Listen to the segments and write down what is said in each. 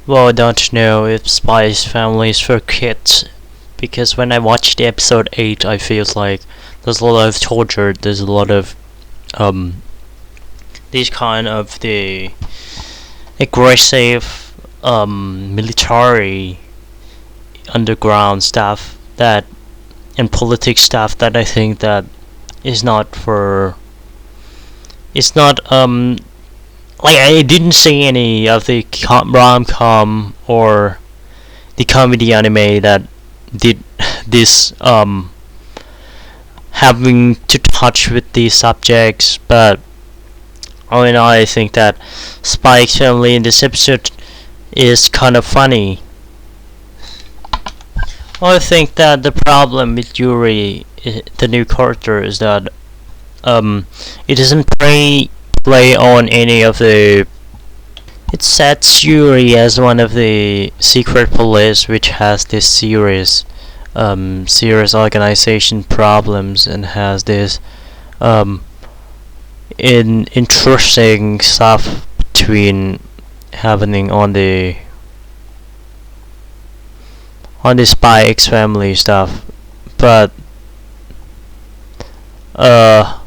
Well, I don't know if Spy's Family is for kids, because when I watched the episode 8, I feel like there's a lot of torture, there's a lot of um these kind of the aggressive military underground stuff that and politics stuff that I think that is not for it's not like I didn't see any of the rom-com or the comedy anime that did this having to touch with these subjects, but all in all I think that Spike's family in this episode is kind of funny. Well, I think that the problem with Yuri, the new character, is that it doesn't play on any of the. It sets Yuri as one of the secret police, which has this serious organization problems and has this interesting stuff between happening on the Spy X Family stuff, but uh,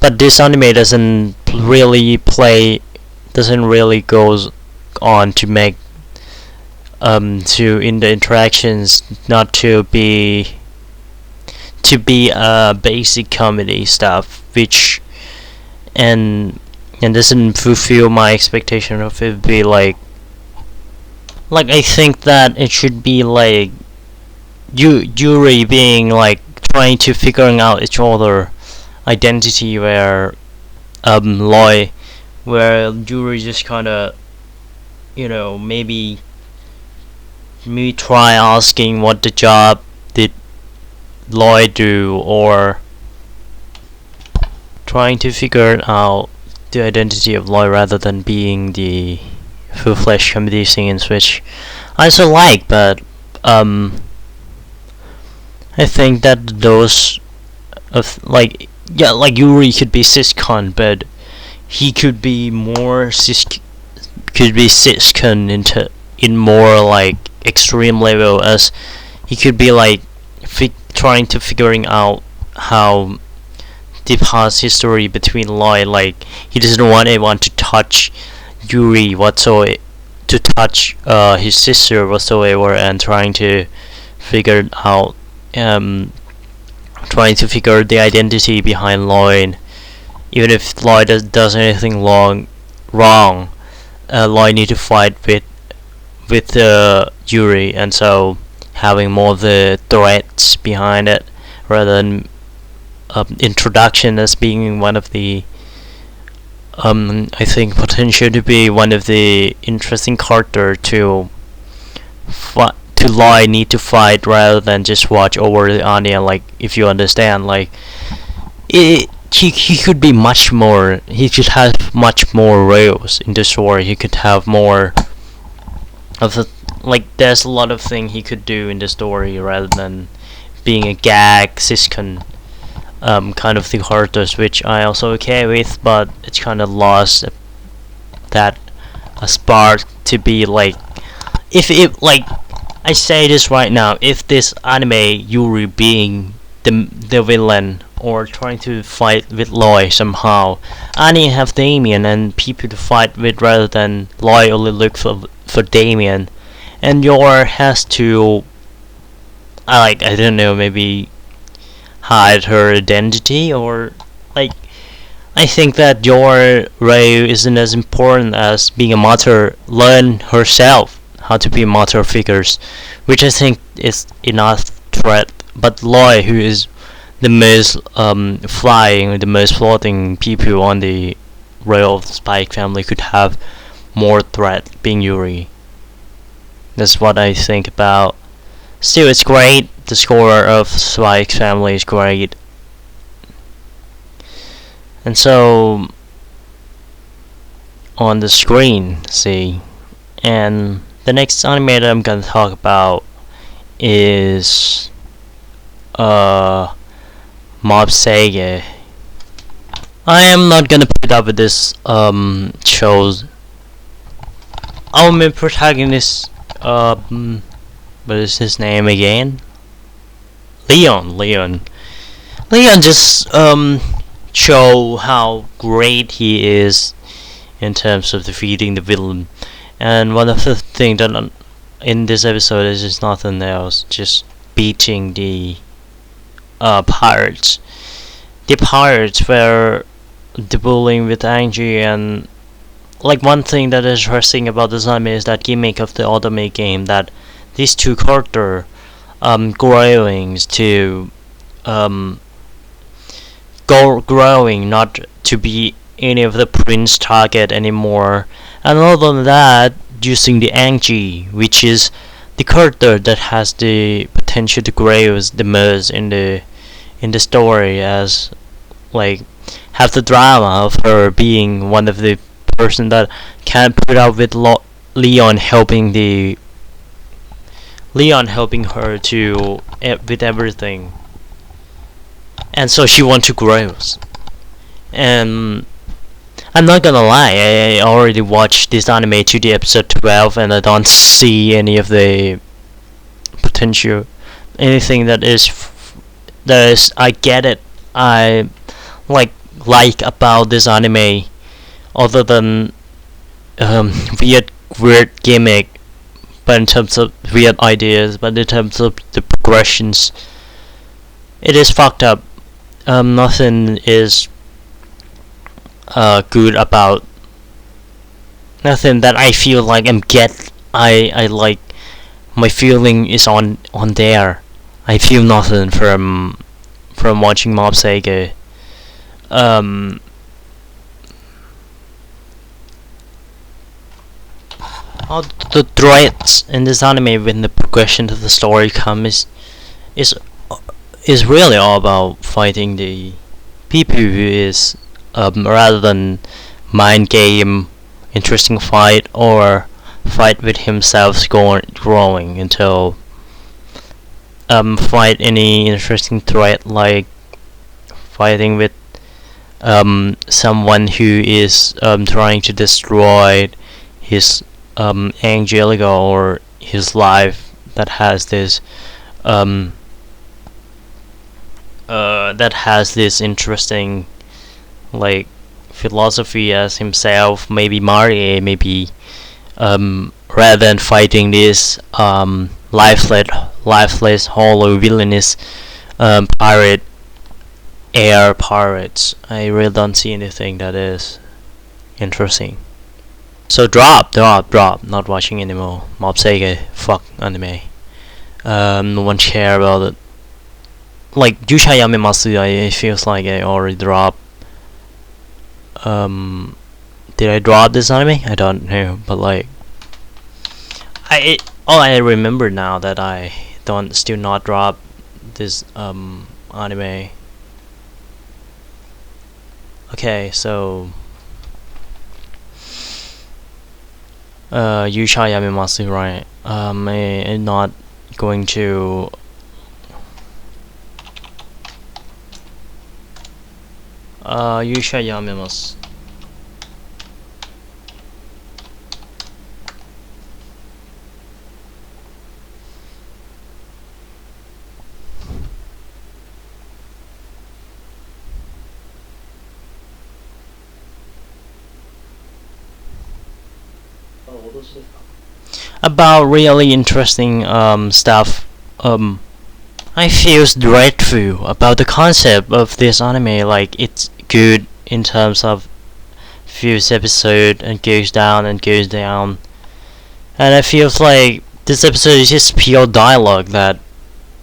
but this anime doesn't really goes on to make to in the interactions not to be basic comedy stuff, which and doesn't fulfill my expectation of it be like I think that it should be like Yuri being like trying to figuring out each other identity, where Loy where Yuri just kinda maybe me try asking what the job did Loy do, or trying to figure out the identity of Loy rather than being the full-fledged comedy scenes, which I also like, but I think that those of like Yuri could be siscon, but he could be more siscon in more like extreme level, as he could be like trying to figuring out how the past history between Lloyd, like he doesn't want anyone to touch Yuri whatsoever, to touch his sister whatsoever, and trying to figure out trying to figure the identity behind Lloyd. Even if Lloyd does anything wrong, Lloyd need to fight with Yuri, and so having more of the threats behind it rather than introduction as being one of the I think potential to be one of the interesting character to lie need to fight rather than just watch over the onion. Like, if you understand, like he could be much more. He could have much more rails in the story. He could have more of the There's a lot of things he could do in the story rather than being a gag sitcom kind of the characters, which I also okay with, but it's kind of lost that a spark to be like, if it like I say this right now, if this anime Yuri being the villain or trying to fight with Loy somehow, Annie have Damien and people to fight with rather than Loy only look for Damien, and Yor has to I don't know, maybe hide her identity, or like I think that your Ray isn't as important as being a mother. Learn herself how to be mother figures, which I think is enough threat. But Loy, who is the most flying, the most floating people on the rail of the Spike family, could have more threat being Yuri. That's what I think about. Still, it's great. The score of Spike's family is great. And so, on the screen, see. And the next anime that I'm gonna talk about is Mob Sege. I am not gonna put up with this shows our main protagonist, what is his name again? Leon just show how great he is in terms of defeating the villain. And one of the things that in this episode is just nothing else, just beating the pirates. The pirates were dealing with Angie, and like one thing that is interesting about this anime is that gimmick of the ultimate game, that these two characters growing to um growing not to be any of the prince target anymore, and other than that, using the Angie, which is the character that has the potential to grow the most in the story, as like have the drama of her being one of the person that can put up with Leon helping her to with everything, and so she wants to grow. And I'm not gonna lie, I already watched this anime to the episode 12, and I don't see any of the potential, anything that is I get it. I like about this anime, other than um, weird weird gimmick, but in terms of weird ideas, but in terms of the progressions, it is fucked up. Nothing is good about, nothing that I feel like I like, my feeling is on there. I feel nothing from watching Mobsega. Um, all the threats in this anime when the progression of the story comes is is really all about fighting the people who is rather than mind game, interesting fight, or fight with himself growing until fight any interesting threat, like fighting with someone who is trying to destroy his Angelica, or his life, that has this um, interesting like philosophy as himself. Maybe Marie, maybe rather than fighting this lifeless hollow villainous pirate, air pirates, I really don't see anything that is interesting. So drop. Not watching anymore. Mob Sega, fuck anime. No one care about it. Like Yusha Yamemasu, it feels like I already dropped. Did I drop this anime? I don't know, but like, all I remember now that I don't still not drop this anime. Okay, so Yusha Yamemasu, right? I'm not going to. Yusha Yamemasu. About really interesting stuff. I feel dreadful about the concept of this anime. Like, it's good in terms of first episode and goes down and goes down, and I feels like this episode is just pure dialogue that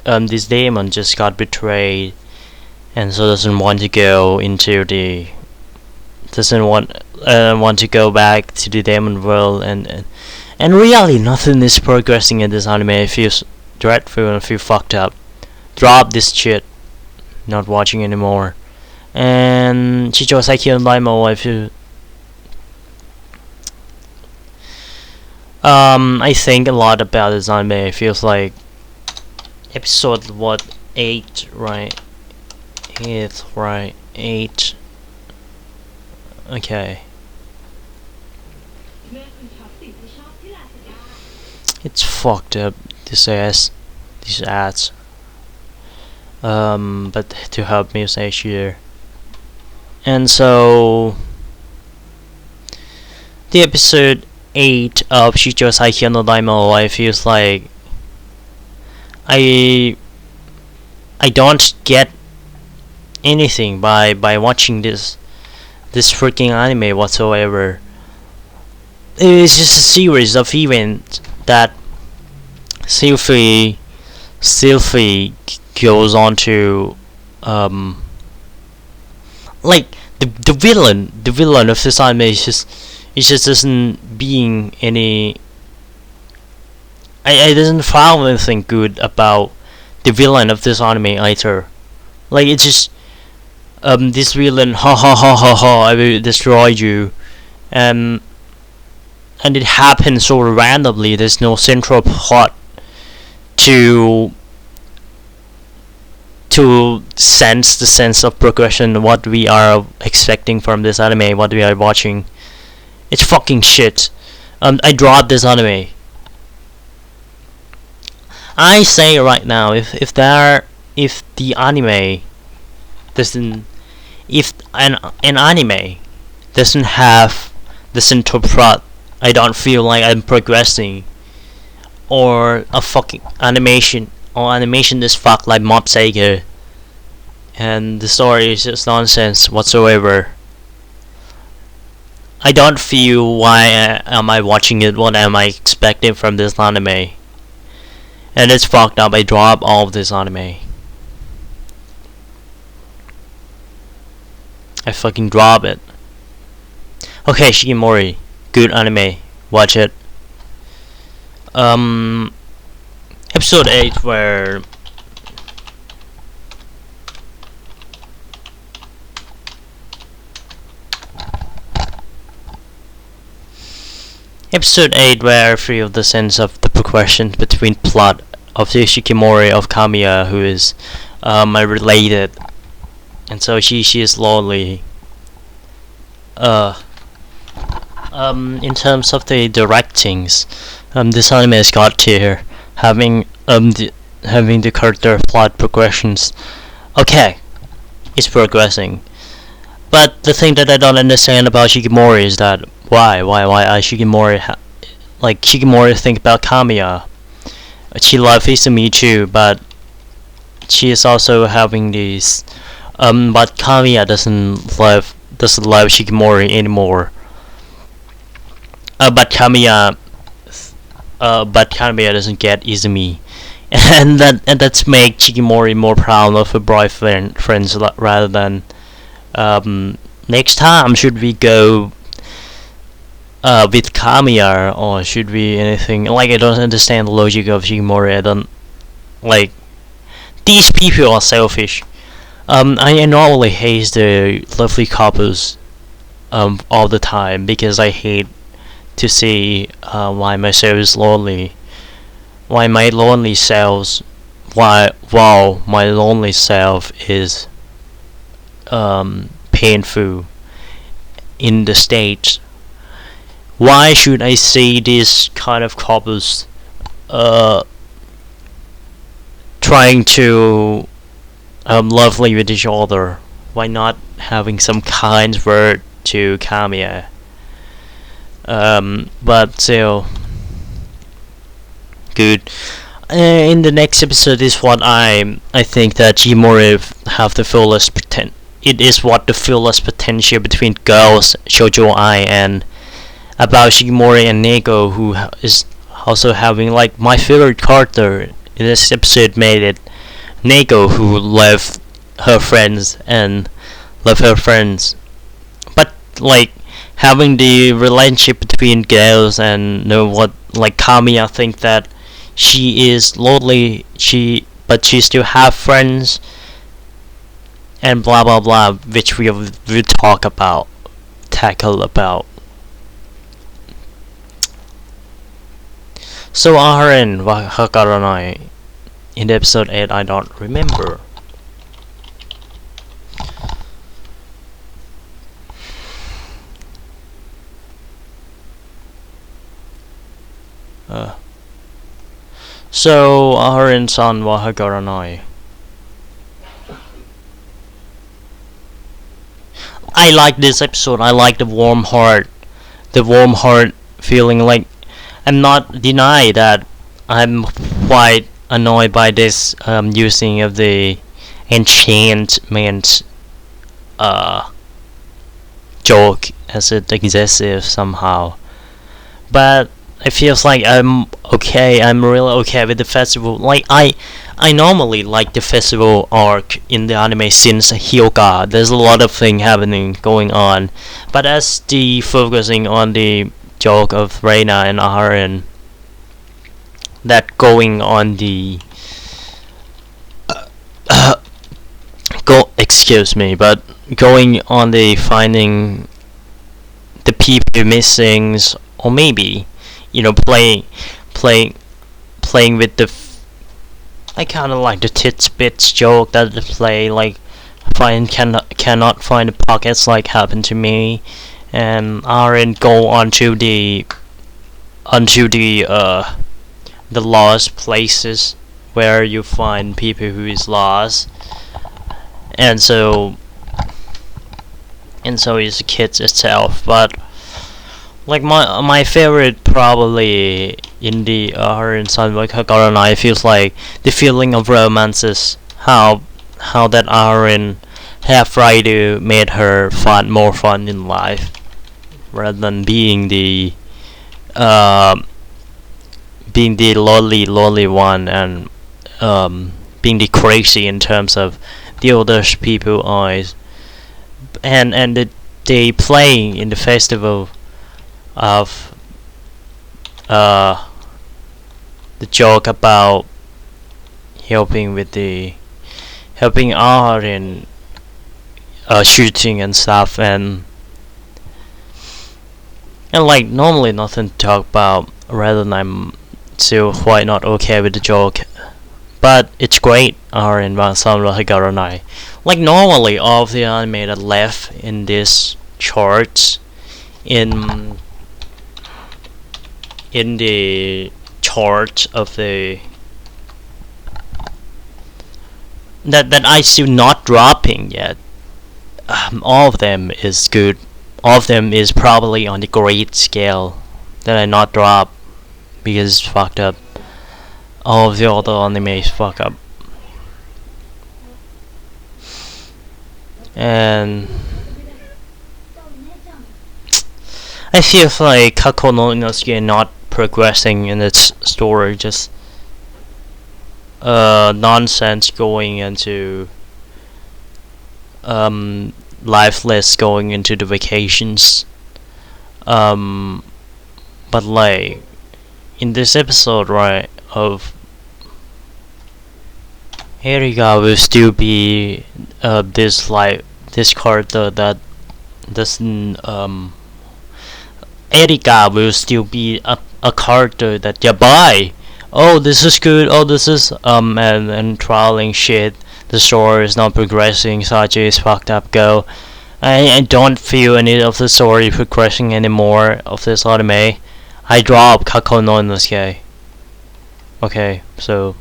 this demon just got betrayed, and so doesn't want to go into the doesn't want to go back to the demon world, and really nothing is progressing in this anime. It feels dreadful and I feel fucked up. Drop this shit. Not watching anymore. And Chicho Saiki and Daimo, I feel I think a lot about this anime. It feels like episode 8, right? It's right, 8. Okay. It's fucked up. These ads. But to help me say here. And so the episode 8 of Shicho Saiki no Daimo, I feels like I I don't get anything by watching this freaking anime whatsoever. It's just a series of events that Sylphie goes on to like the villain of this anime is just doesn't being any. I doesn't find anything good about the villain of this anime either. Like it's just this villain, ha ha ha ha ha, I will destroy you, um and it happens so randomly. There's no central plot to sense the sense of progression, what we are expecting from this anime, what we are watching. It's fucking shit. I dropped this anime. I say right now, if the anime doesn't, if an anime doesn't have the central plot, I don't feel like I'm progressing. Or a fucking animation, or animation is fucked like Mob Psycho, and the story is just nonsense whatsoever. I don't feel why am I watching it, what am I expecting from this anime. And it's fucked up. I drop all of this anime. I fucking drop it. Okay, Shikimori, good anime. Watch it. Episode 8 where Episode 8 where I feel the sense of the progression between plot of the Shikimori of Kamiya, who is related, and so she is lonely. In terms of the directings, this anime has got tier, having having the character plot progressions. Okay, it's progressing, but the thing that I don't understand about Shikimori is that why Shikimori like Shikimori think about Kamiya. She loves Izumi too, but she is also having these. But Kamiya doesn't love Shikimori anymore. But Kamiya doesn't get Izumi, and that's make Shikimori more proud of her friends rather than next time should we go with Kamiya, or should we anything like. I don't understand the logic of Shikimori. I don't like these people are selfish. I normally hate the lovely couples all the time because I hate to see why myself is lonely, why my lonely self, wow my lonely self is painful in the States. Why should I see these kind of couples trying to lovely with each other? Why not having some kind word to Kamiya? But still good. In the next episode is what I think that Jimori have the fullest it is what the fullest potential between girls Shoujo Ai, and about Shikimori and Neko, who is also having like my favorite character in this episode made it Neko, who left her friends and left her friends, but like having the relationship between girls and know what like Kamiya think that she is lonely, but she still have friends and blah blah blah, which we will tackle about. So Aren wa Hakaranai in episode 8 I don't remember. Uh, so Aharin san wa hagaranai. I like this episode. I like the warm heart feeling. Like I'm not deny that I'm quite annoyed by this using of the enchantment uh, joke as it exists somehow. But it feels like I'm okay. I'm really okay with the festival. Like I normally like the festival arc in the anime since Hyoga. There's a lot of thing happening going on, but as the focusing on the joke of Reina and Aharon, that going on the go excuse me, but going on the finding the people missing, or maybe playing playing with the I kind of like the tits bits joke that they play, like cannot find the pockets, like happened to me, and aren't go onto the lost places where you find people who is lost, and so is the kids itself. But like my favorite probably in the her and Son like Hagara, I feels like the feeling of romances, how that Aaron have tried to made her more fun in life rather than uh, being the lonely one, and being the crazy in terms of the other people eyes, and they playing in the festival of the joke about helping with the helping out in shooting and stuff, and like normally nothing to talk about, rather than I'm still quite not okay with the joke, but it's great. Are in Higaranai. Like normally all of the anime that left in this charts in the chart of the that I still not dropping yet. All of them is good. All of them is probably on the great scale that I not drop because it's fucked up. All of the other animes fuck up. And I feel like Kako no Inosuke not progressing in its story, just nonsense going into lifeless going into the vacations. But like in this episode, right, of Erika will still be this character that doesn't Erika will still be a character that you buy. Oh, this is good. Oh, this is and trialing shit. The story is not progressing. Saji is fucked up. Go. I don't feel any of the story progressing anymore of this anime. I drop Kako no Inosuke. Okay, so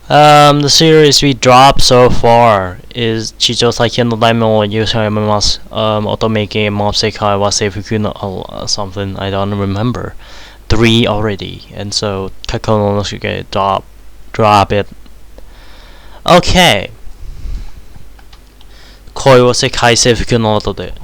the series we dropped so far is Chicho no Daimon wo Yusayamamas, Otomeki Mob Sekai wa Seifuku no something, I don't remember. 3 already, and so Kako no Inosuke drop it. Okay. 恋を世界征服の音で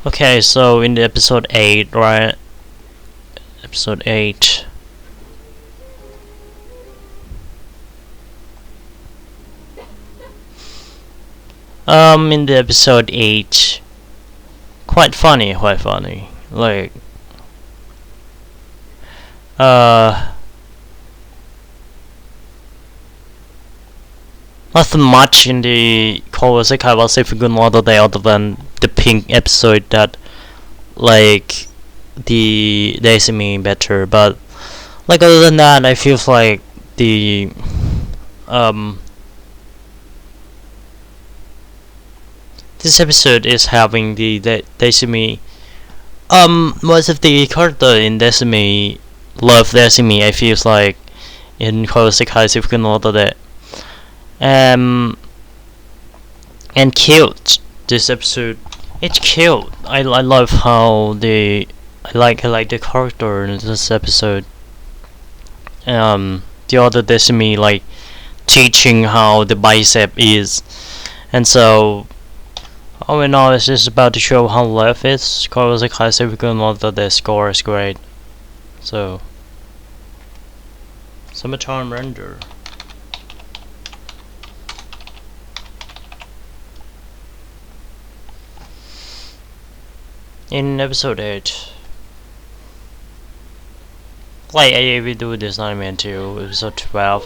Okay, so in the episode 8, right? Episode 8. In the episode 8, quite funny. Like, nothing much in the Kawasaki was a good other day other than the pink episode that like the Decimi better, but like other than that, I feel like the um this episode is having the Decimi. Most of the character in Decimi love Decimi. I feel like in Kawasaki if you can order that. And cute. This episode, it's cute. I love how I like the character in this episode. The other Decimi like teaching how the bicep is, and so all in all, it's just about to show how left is. Because like I said, we can note that the score is great. So, summertime render. In episode 8, like I will do this anime to episode 12.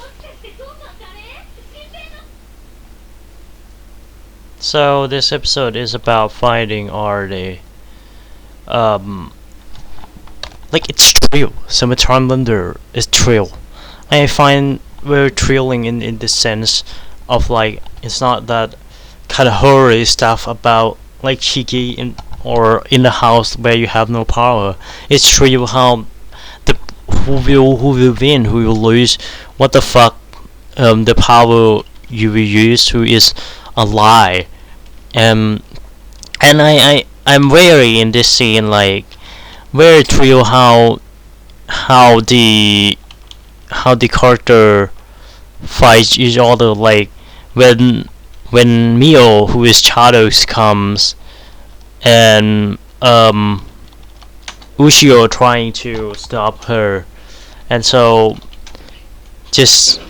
So this episode is about finding Artie. Like it's thrill. Summertime render is thrill. I find very thrilling in the sense of like it's not that kind of horror stuff about like Shiki in or in the house where you have no power. It's thrill how the who will win, who will lose, what the fuck the power you will use, who is a lie. And I'm wary in this scene like very thrill how the character fights each other like when Mio who is Shadows comes and Ushio trying to stop her, and so just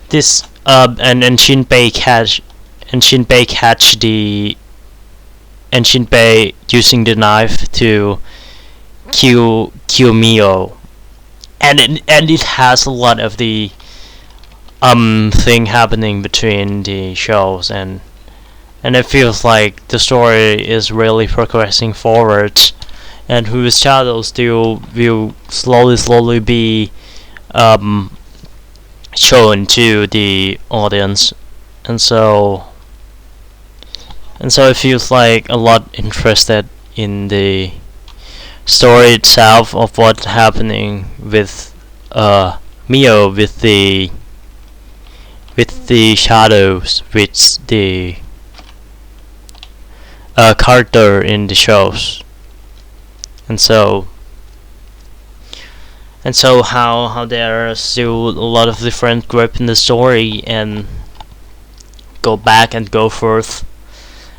this and Shinpei catch the and Shinpei using the knife to kill Mio, and it has a lot of the thing happening between the shows, and it feels like the story is really progressing forward, and whose shadows still will slowly be shown to the audience, and so it feels like a lot interested in the story itself of what's happening with Mio with the shadows with the character in the shows, and so how there are still a lot of different groups in the story and go back and go forth,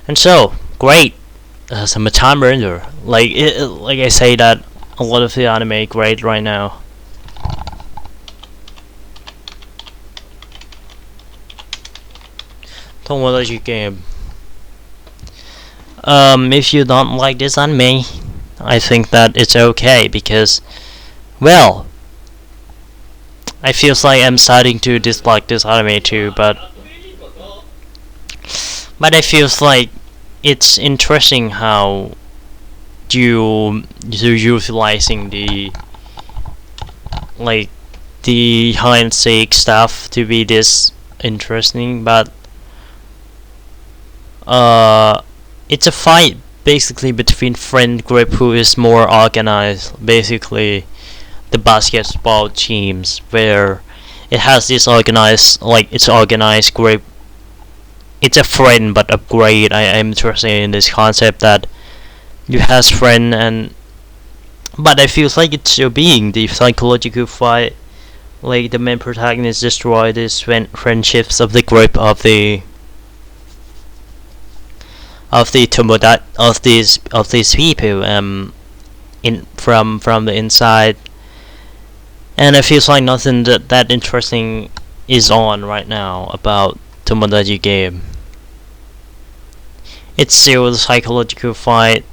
and so great. Some time render like like I say that a lot of the anime great right now. Tomodachi game. If you don't like this anime, I think that it's okay because, well, I feels like I'm starting to dislike this anime too, but I feels like it's interesting how you're utilizing the like the hide and seek stuff to be this interesting, but it's a fight basically between friend group who is more organized, basically the basketball teams where it has this organized like it's organized group. It's a friend but upgrade. I'm interested in this concept that you has friend, and but I feel like it's still being the psychological fight, like the main protagonist destroy these friendships of the group of these people in from the inside, and it feels like nothing that interesting is on right now about Tomodachi game. It's still the psychological fight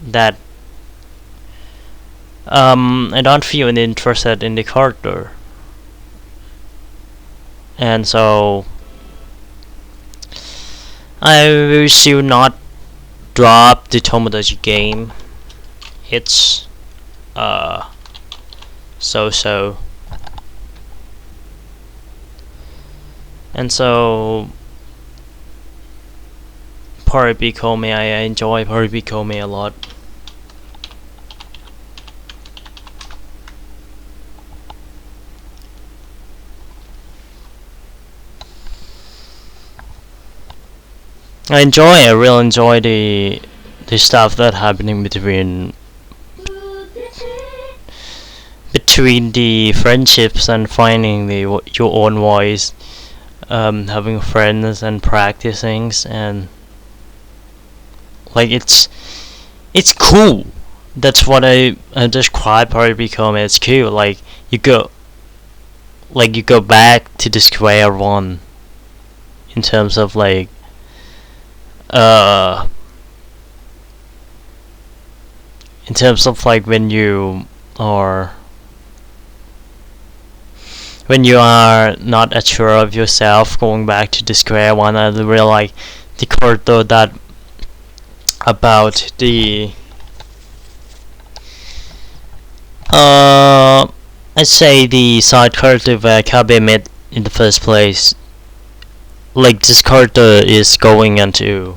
that I don't feel interested in the character, and so I will still not drop the Tomodachi game. It's so. And so Eroistic-Ke, I enjoy Eroistic-Ke a lot. I really enjoy the stuff that happening between the friendships and finding your own voice, having friends and practicing, and like it's cool. That's what I describe Eroistic-Ke. It's cool. You go back to the square one in terms of uh when are you are not as sure of yourself, going back to the square one. I really like the chord though, that about the I'd say the side character where Kabe met in the first place. Like this character is going into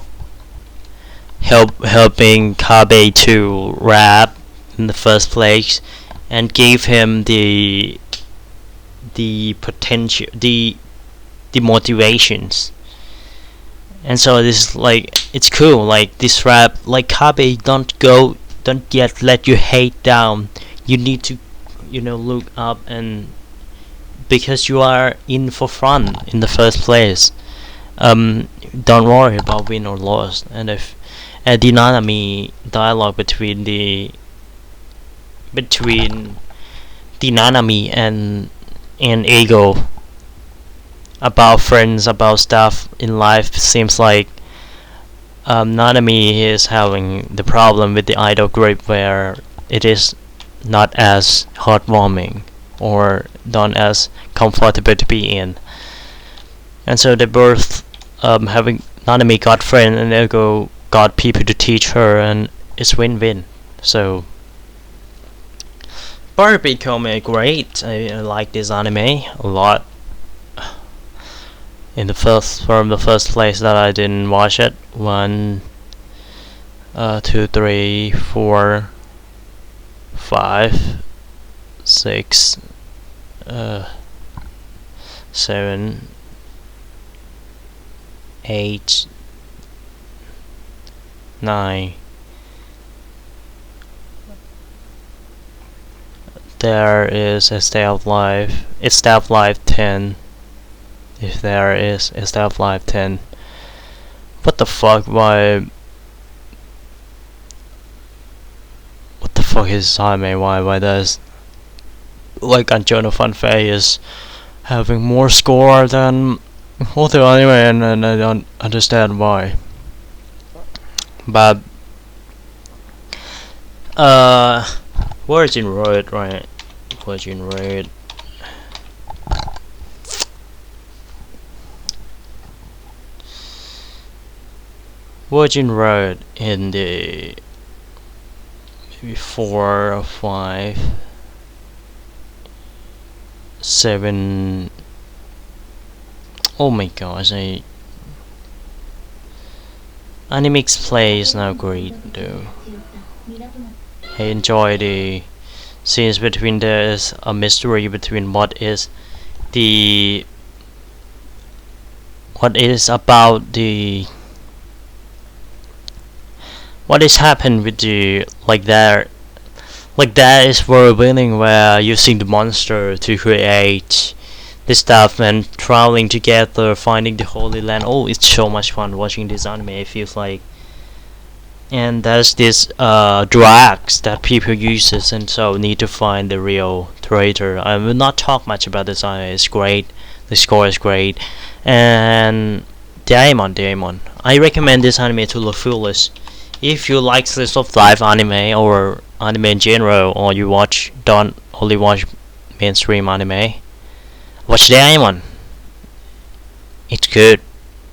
helping Kabe to rap in the first place, and gave him the potential, the motivations. And so this is it's cool. Like this rap, like Kabe, don't yet let your hate down. You need to look up, and because you are in for fun in the first place, don't worry about win or loss. And if the Nanami dialogue between the Nanami and Ego about friends, about stuff in life, seems like Nanami is having the problem with the idol group, where it is not as heartwarming or not as comfortable to be in. And so they both having Nanami got friends, and Ego got people to teach her, and it's win-win. So Eroistic-Ke great. I like this anime a lot. From the first place that I didn't watch it, 1, 2, 3, 4, 5, 6, 7, 8, 9. There is a Stay of Life. It's Stay of Life 10. If there is a Stay of Life 10. What the fuck? What the fuck is anime? Why does Anjono Fanfare is having more score than other anime, and I don't understand why. But Virgin Road, right? Virgin Road. Virgin Road in the maybe 4 or 5, 7. Oh my gosh, Animix play is now great though. I enjoy the scenes between. There is a mystery between what is about the what is happened with the that is world building, where using the monster to create this stuff and traveling together, finding the Holy Land. Oh, it's so much fun watching this anime. It feels like, and there's this drugs that people uses, and so need to find the real traitor. I will not talk much about this anime. It's great. The score is great, and Daemon. I recommend this anime to the fullest. If you like slice of life anime or anime in general, or you don't only watch mainstream anime, watch Daemon. It's good.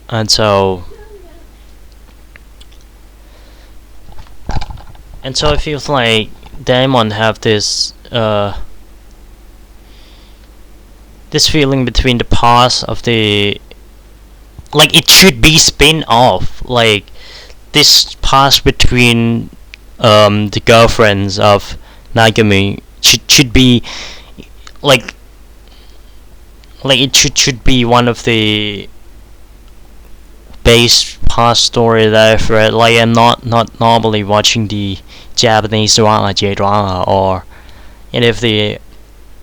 And so And so it feels like Daemon have this feeling between the past of the, like, it should be spin off, like this past between the girlfriends of Nagami should be like it should be one of the base past story that I've read. Like, I'm not normally watching the Japanese drama, J drama, or any of the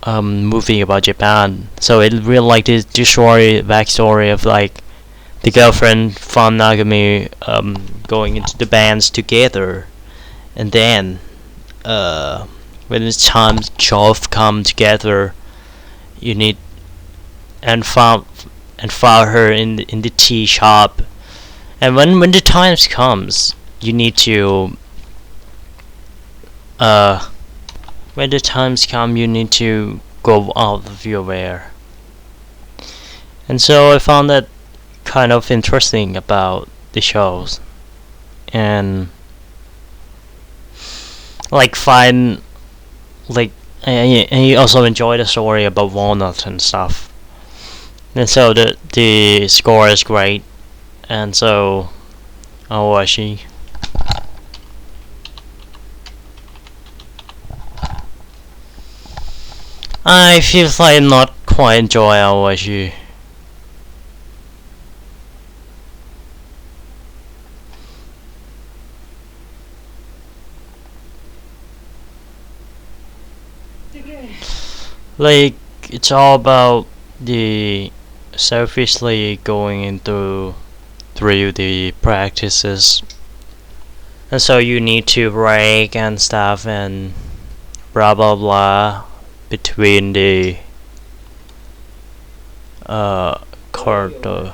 movie about Japan. So it really like this story backstory of like the girlfriend from Nagami going into the bands together, and then when it's time to come together, you need and found her in the tea shop, and when the times comes, you need to when the times come, you need to go out of your way. And so I found that kind of interesting about the shows, and like find like and you also enjoy the story about Walnut and stuff. And so the score is great, and so Awashi. I feel like I'm not quite enjoy Awashi. Like, it's all about the selfishly going into through the practices, and so you need to break and stuff and blah blah blah between the card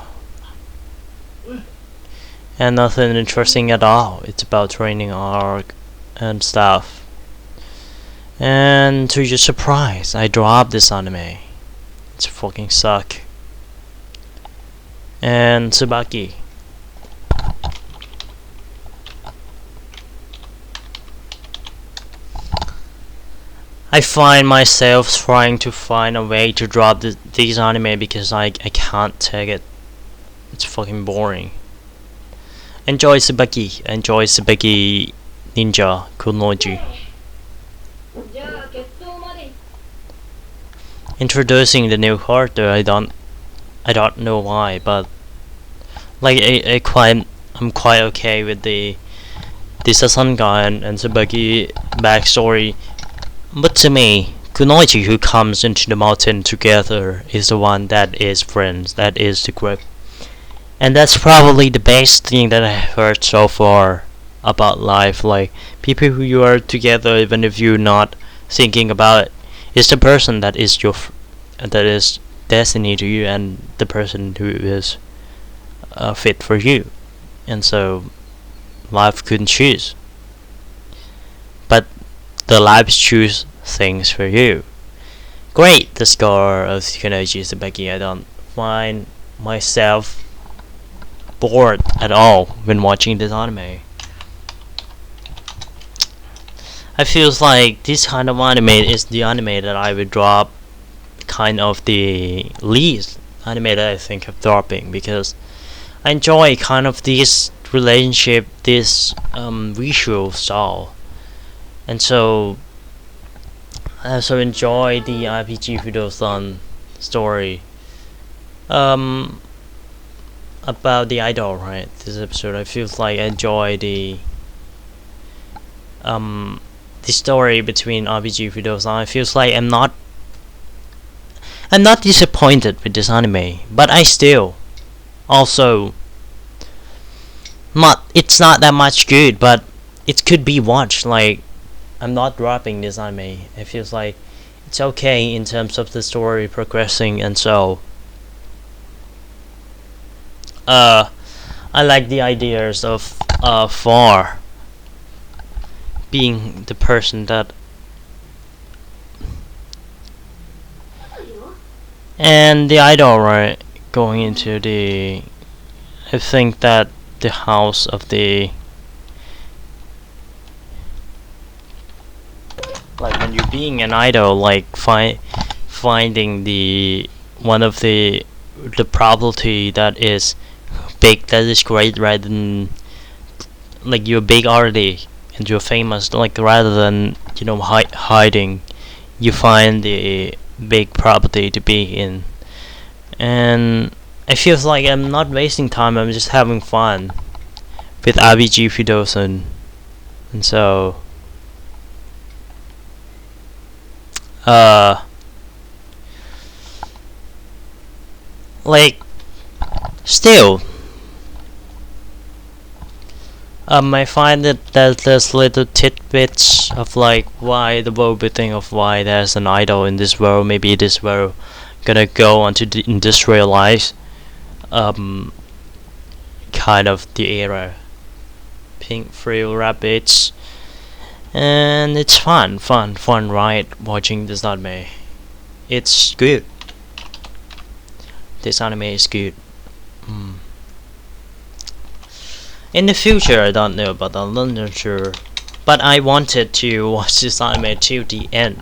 and nothing interesting at all. It's about training arc and stuff. And to your surprise, I dropped this anime. It's fucking suck. And Tsubaki. I find myself trying to find a way to drop these anime because I can't take it. It's fucking boring. Enjoy Tsubaki. Enjoy Tsubaki Ninja Kunoji. Introducing the new character, I don't know why, but like I'm quite okay with the Sasanga and Tsubaki backstory. But to me, Kunoichi, who comes into the mountain together, is the one that is friends, that is the group. And that's probably the best thing that I've heard so far about life. Like, people who you are together, even if you're not thinking about it, is the person that is that is destiny to you, and the person who is fit for you. And so life couldn't choose, but the lives choose things for you. Great, the score of Kunoichi Tsubaki. I don't find myself bored at all when watching this anime. I feels like this kind of anime is the anime that I would drop kind of the least anime that I think of dropping, because I enjoy kind of this relationship, this visual style, and so I also enjoy the RPG Fudosan story about the idol, right? This episode, I feel like I enjoy the story between RPG Fudosan. I feels like I'm not disappointed with this anime, but I still also it's not that much good, but it could be watched. Like, I'm not dropping this anime. It feels like it's okay in terms of the story progressing, and so I like the ideas of Far being the person that, and the idol, right, going into the, I think that the house of the being an idol, like finding the one of the probability that is big, that is great, rather than like you're big already and you're famous, like rather than hiding, you find the big property to be in. And I feel like I'm not wasting time, I'm just having fun with RPG Fidosen. And so uh like still I find that there's little tidbits of like why the world would think of why there's an idol in this world. Maybe this world gonna go on to industrialize kind of the era. Pink Frill Rabbits, and it's fun, right? Watching this anime, it's good. This anime is good. In the future, I don't know, but I'm not sure. But I wanted to watch this anime till the end.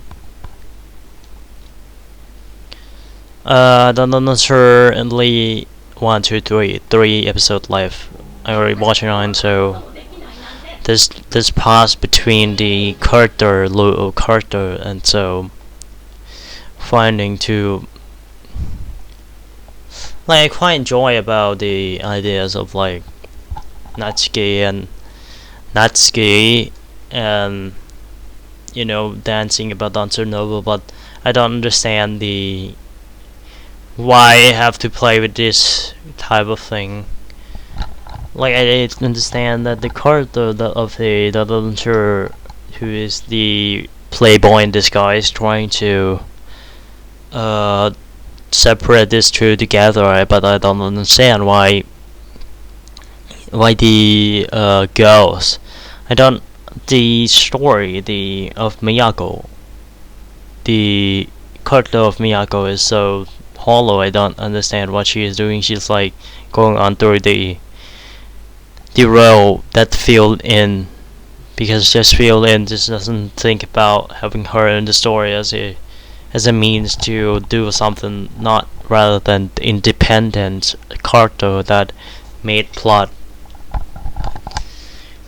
I'm not sure. Only 1, 2, 3 episodes left. I already watching on, so this pause between the character, and so finding to like I quite enjoy about the ideas of like Natsuki and dancing about Dancer Noble, but I don't understand the why I have to play with this type of thing. Like I didn't understand that the character of the Dancer, who is the playboy in disguise, trying to separate these two together, but I don't understand why the girls. I don't the story of Miyako. The character of Miyako is so hollow. I don't understand what she is doing. She's like going on through the role that filled in, because just filled in just doesn't think about having her in the story as a means to do something, not rather than the independent character that made plot.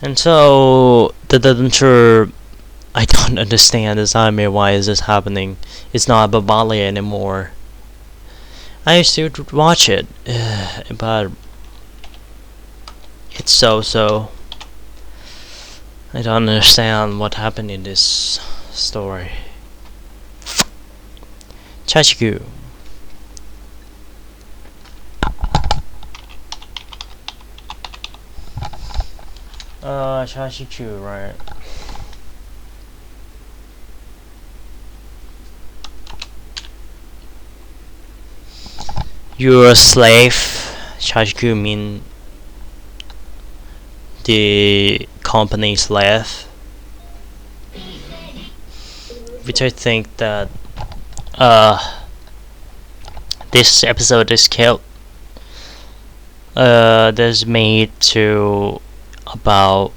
And so the adventure, I don't understand this anime. Why is this happening? It's not about ballet anymore. I used to watch it, but it's so. I don't understand what happened in this story. Chachiku. Chachiku, right? You're a slave. Chachiku mean the company slave, which I think that this episode is killed. That's made to about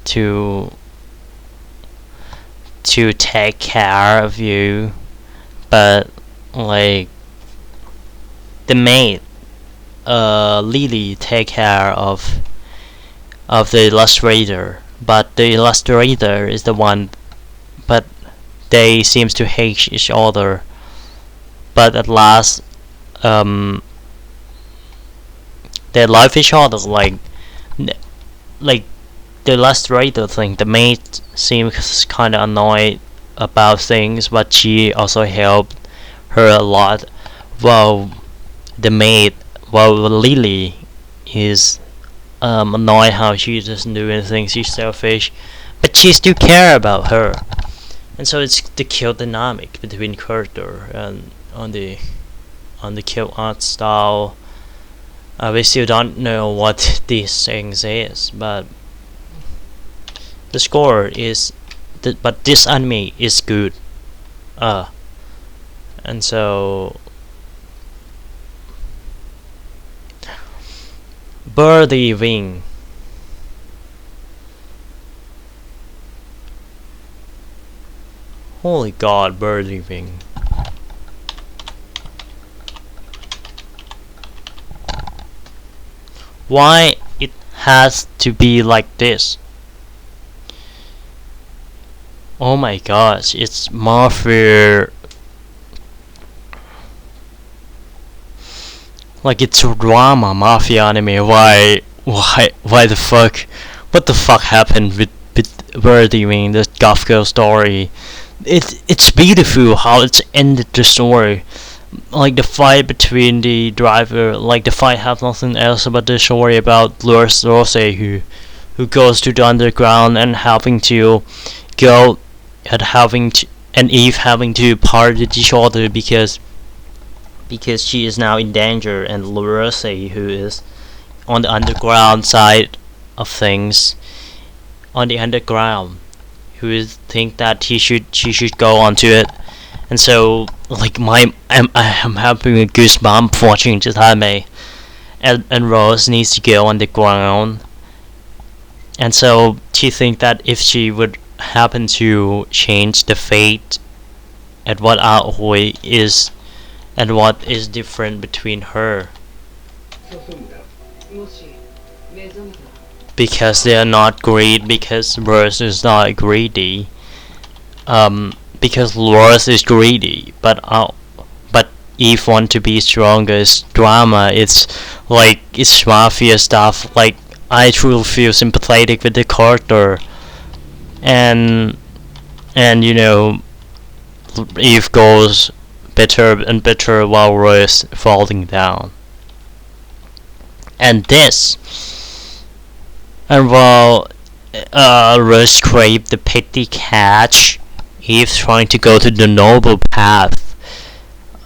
to take care of you, but like the maid Lily take care of the illustrator, but the illustrator is the one, but they seems to hate each other, but at last they love each other. Like the illustrator thing, the maid seems kind of annoyed about things, but she also helped her a lot, while Lily is annoyed how she doesn't do anything, she's selfish, but she still care about her. And so it's the cute dynamic between character and on the cute art style. We still don't know what these things is, but the score is but this anime is good. And so Birdie Wing. Holy god, bird living. Why it has to be like this? Oh my gosh, it's mafia. Like it's a drama mafia anime. Why the fuck? What the fuck happened with Bird living, this goth girl story? It's beautiful how it's ended the story. Like the fight between the driver, like the fight have nothing else but the story about Loris Rose who goes to the underground and having to go and Eve having to part with each other because she is now in danger, and Loris who is on the underground side of things, on the underground, who is think that she should go onto it. And so like I'm having a goosebump watching this anime, and Rose needs to go on the ground, and so she think that if she would happen to change the fate and what Aoi is and what is different between her, because they are not greedy, because Rose is not greedy, because Loris is greedy, but Eve want to be stronger. It's drama. It's like it's mafia stuff. Like I truly feel sympathetic with the character, and you know, Eve goes better and better while Rose falling down. And this, and while Rose craved the petty catch, Eve's trying to go to the noble path.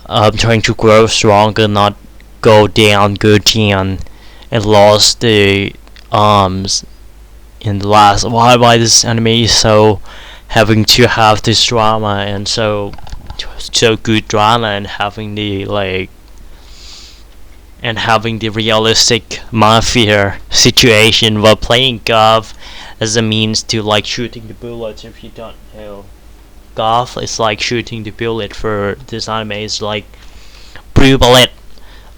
Trying to grow stronger, not go down, and lost the arms in the last. Why this anime is so having to have this drama, and so good drama, and having the realistic mafia situation while playing golf as a means to like shooting the bullets. If you don't know, golf is like shooting the bullet. For this anime is like blue bullet,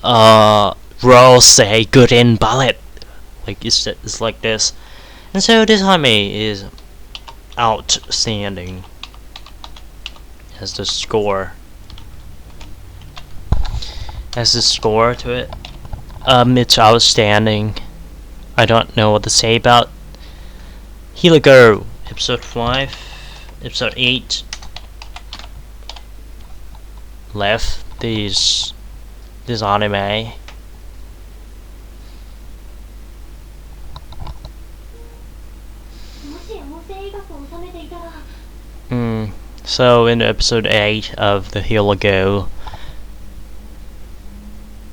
rose good in bullet, like it's like this. And so this anime is outstanding as the score to it. It's outstanding. I don't know what to say about Hiligo. Episode 5, episode 8 left this anime. So in episode 8 of the Hiligo,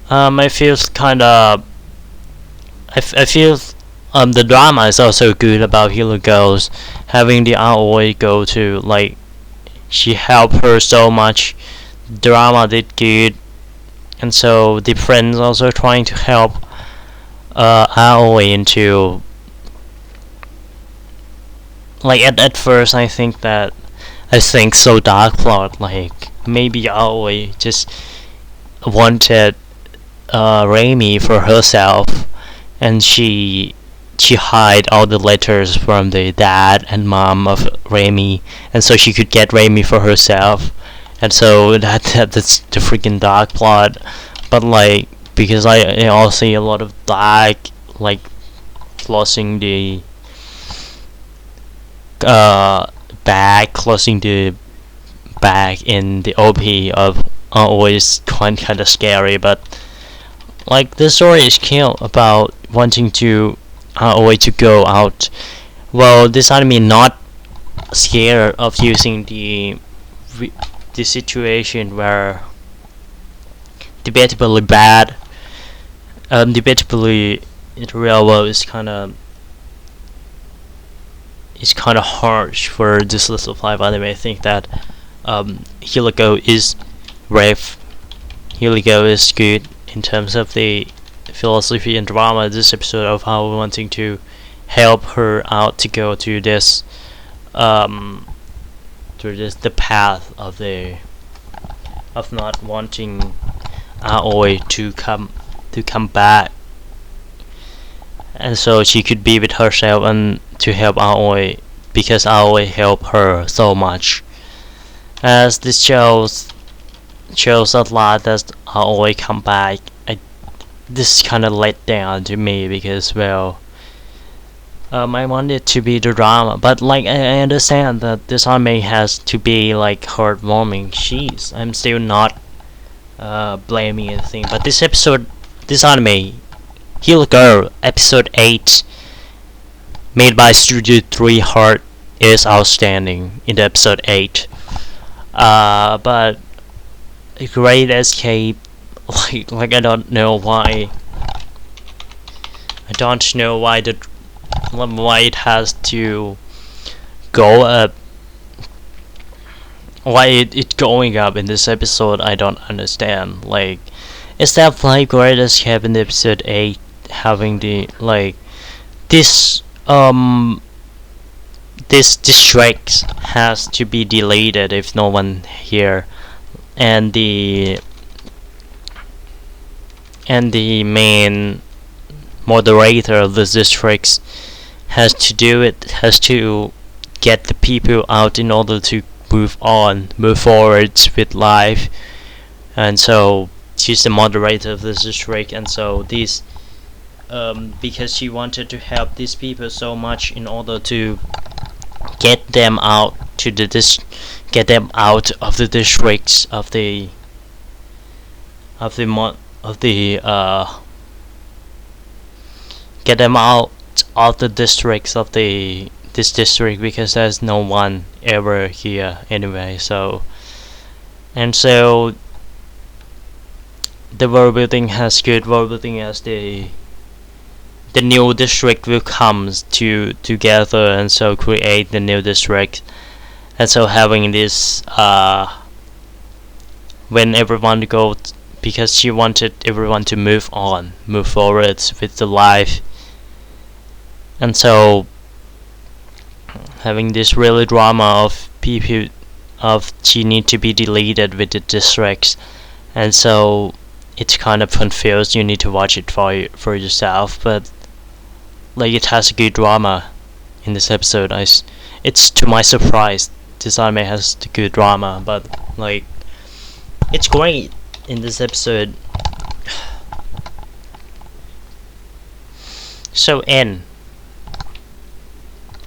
I feel kinda I feel the drama is also good about Hiligo's having the Aoi go to like she helped her so much. Drama did good, and so the friends also trying to help Aoi into like at first I think so dark plot, like maybe Aoi just wanted Raimi for herself, and she hide all the letters from the dad and mom of Raimi, and so she could get Raimi for herself. And so that's the freaking dark plot. But like because I also see a lot of dark, like closing the closing the back in the OP of always kind of scary. But like the story is cute about wanting to Aoi to go out. Well, this anime not scared of using the situation where debatably bad, debatably in the real world is kind of harsh for this list of 5 anime. I think that Hiligo is brave. Hiligo is good in terms of the philosophy and drama. This episode of how we're wanting to help her out to go to this after this, the path of not wanting Aoi to come back, and so she could be with herself and to help Aoi, because Aoi helped her so much. As this shows a lot that Aoi come back. This kind of let down to me because, well, I want it to be the drama, but like I understand that this anime has to be like heartwarming. Jeez, I'm still not blaming anything, but this episode, this anime, Heal Girl, episode 8, made by Studio 3 Heart, is outstanding in the episode 8. But Great Escape, like I don't know why. I don't know why it has to go up. Why it going up in this episode? I don't understand. Like, is that like Great Escape in episode 8 having the like this this district has to be deleted if no one here, and the main moderator of the districts has to get the people out in order to move forward with life. And so she's the moderator of the district, and so these because she wanted to help these people so much in order to get them out to the get them out of the districts of the get them out of the districts of this district, because there's no one ever here anyway. So, and so the world building has good world building as the new district will come together, and so create the new district. And so having this when everyone goes, because she wanted everyone to move forward with the life. And so having this really drama of people of she need to be deleted with the districts, and so it's kind of confused. You need to watch it for yourself, but like it has a good drama in this episode. It's to my surprise this anime has the good drama, but like it's great in this episode. So N,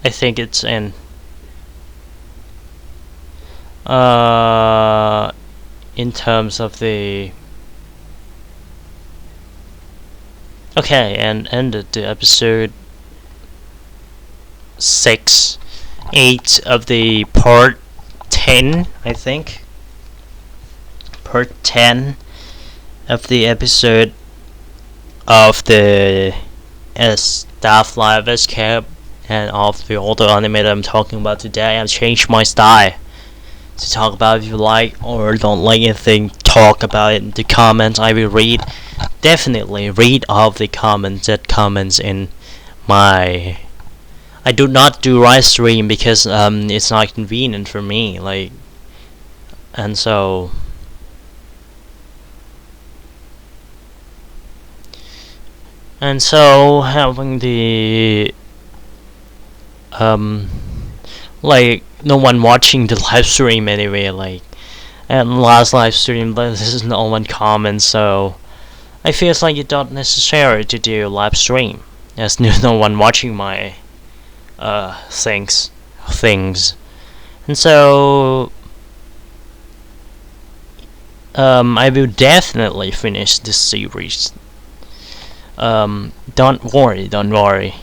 I think it's N. In terms of the okay, and ended the episode 8 of the part 10, I think. Part 10 of the episode of the Staff Live Escape, and of the older anime that I'm talking about today. I've changed my style to talk about. If you like or don't like anything, talk about it in the comments. I will definitely read all the comments in my. I do not do live stream because it's not convenient for me, like, and so having the like no one watching the live stream anyway, like, and last live stream this is no one comment, so I feel like it's not necessary to do live stream as no one watching my things, and so I will definitely finish this series. Don't worry.